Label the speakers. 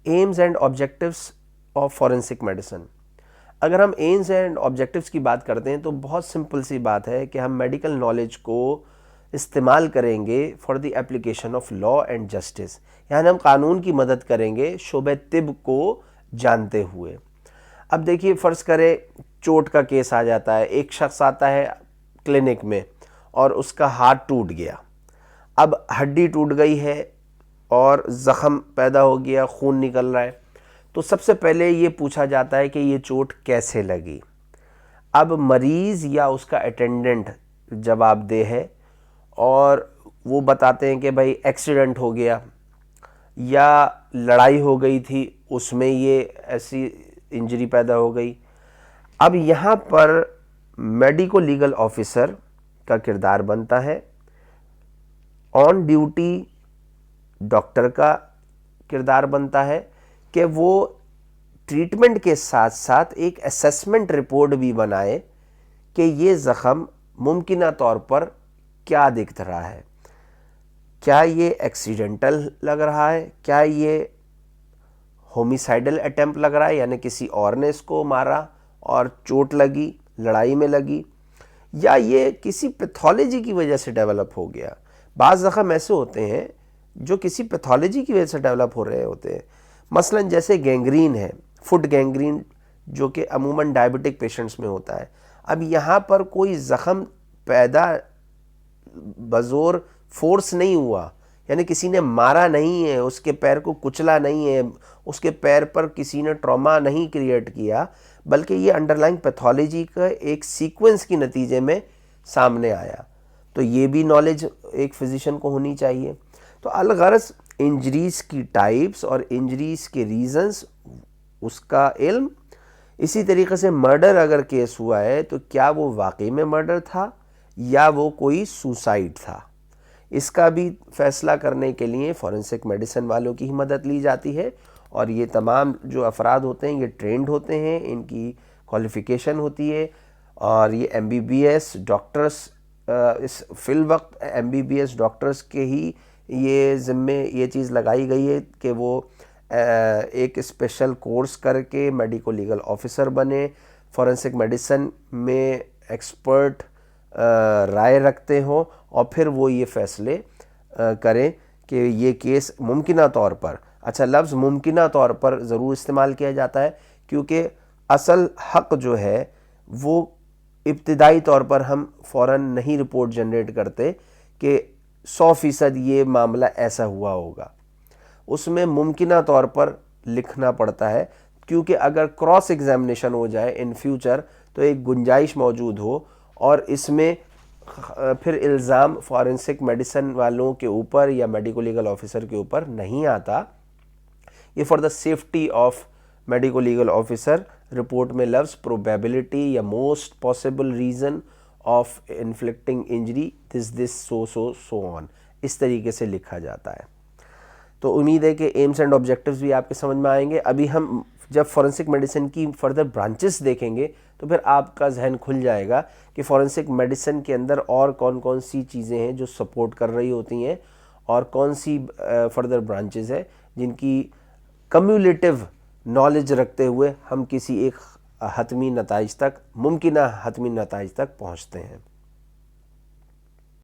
Speaker 1: Ms and objectives of forensic medicine. اگر ہم Ms and objectives کی بات کرتے ہیں تو بہت سمپل سی بات ہے کہ ہم میڈیکل نالج کو استعمال کریں گے for the application of law and justice, یعنی ہم قانون کی مدد کریں گے شعبہ طب کو جانتے ہوئے. اب دیکھیے فرض کرے چوٹ کا کیس آ جاتا ہے، ایک شخص آتا ہے کلینک میں اور اس کا ہاتھ ٹوٹ گیا. اب ہڈی ٹوٹ گئی ہے اور زخم پیدا ہو گیا، خون نکل رہا ہے. تو سب سے پہلے یہ پوچھا جاتا ہے کہ یہ چوٹ کیسے لگی. اب مریض یا اس کا اٹینڈنٹ جواب دہ ہے اور وہ بتاتے ہیں کہ بھائی ایکسیڈنٹ ہو گیا یا لڑائی ہو گئی تھی، اس میں یہ ایسی انجری پیدا ہو گئی. اب یہاں پر میڈیکو لیگل آفیسر کا کردار بنتا ہے، آن ڈیوٹی ڈاکٹر کا کردار بنتا ہے کہ وہ ٹریٹمنٹ کے ساتھ ساتھ ایک اسیسمنٹ رپورٹ بھی بنائے کہ یہ زخم ممکنہ طور پر کیا دکھ رہا ہے، کیا یہ ایکسیڈنٹل لگ رہا ہے، کیا یہ ہومیسائیڈل اٹیمپٹ لگ رہا ہے، یعنی کسی اور نے اس کو مارا اور چوٹ لگی، لڑائی میں لگی، یا یہ کسی پیتھولوجی کی وجہ سے ڈیولپ ہو گیا. بعض زخم ایسے ہوتے ہیں جو کسی پیتھولوجی کی وجہ سے ڈیولپ ہو رہے ہوتے ہیں، مثلا جیسے گینگرین ہے، فٹ گینگرین، جو کہ عموماً ڈائبٹک پیشنٹس میں ہوتا ہے. اب یہاں پر کوئی زخم پیدا بزور فورس نہیں ہوا، یعنی کسی نے مارا نہیں ہے، اس کے پیر کو کچلا نہیں ہے، اس کے پیر پر کسی نے ٹراما نہیں کریٹ کیا، بلکہ یہ انڈرلائنگ پیتھولوجی کا ایک سیکوینس کی نتیجے میں سامنے آیا. تو یہ بھی نالج ایک فزیشین کو ہونی چاہیے. تو الغرض انجریز کی ٹائپس اور انجریز کے ریزنز اس کا علم. اسی طریقے سے مرڈر اگر کیس ہوا ہے تو کیا وہ واقعی میں مرڈر تھا یا وہ کوئی سوسائیڈ تھا، اس کا بھی فیصلہ کرنے کے لیے فورینسک میڈیسن والوں کی ہی مدد لی جاتی ہے. اور یہ تمام جو افراد ہوتے ہیں یہ ٹرینڈ ہوتے ہیں، ان کی کوالیفیکیشن ہوتی ہے، اور یہ M B B S doctors اس فی الوقت M B B S doctors کے ہی یہ ذمے یہ چیز لگائی گئی ہے کہ وہ ایک اسپیشل کورس کر کے میڈیکو لیگل آفیسر بنے، فورینسک میڈیسن میں ایکسپرٹ رائے رکھتے ہوں، اور پھر وہ یہ فیصلے کریں کہ یہ کیس ممکنہ طور پر، اچھا لفظ ممکنہ طور پر ضرور استعمال کیا جاتا ہے کیونکہ اصل حق جو ہے وہ ابتدائی طور پر ہم فوراً نہیں رپورٹ جنریٹ کرتے کہ 100% یہ معاملہ ایسا ہوا ہوگا. اس میں ممکنہ طور پر لکھنا پڑتا ہے کیونکہ اگر کراس ایگزامینیشن ہو جائے ان فیوچر تو ایک گنجائش موجود ہو، اور اس میں پھر الزام فورینسک میڈیسن والوں کے اوپر یا میڈیکو لیگل آفیسر کے اوپر نہیں آتا. یہ for the safety of medico legal officer report میں لفظ پروبیبلٹی یا most possible reason of inflicting injury this so on اس طریقے سے لکھا جاتا ہے. تو امید ہے کہ ایمز اینڈ آبجیکٹیوز بھی آپ کے سمجھ میں آئیں گے. ابھی ہم جب فورینسک میڈیسن کی فردر برانچز دیکھیں گے تو پھر آپ کا ذہن کھل جائے گا کہ فورینسک میڈیسن کے اندر اور کون کون سی چیزیں ہیں جو سپورٹ کر رہی ہوتی ہیں، اور کون سی فردر برانچز ہیں جن کی کمیولیٹیو نالج رکھتے ہوئے ہم کسی ایک حتمی نتائج تک، ممکنہ حتمی نتائج تک پہنچتے ہیں.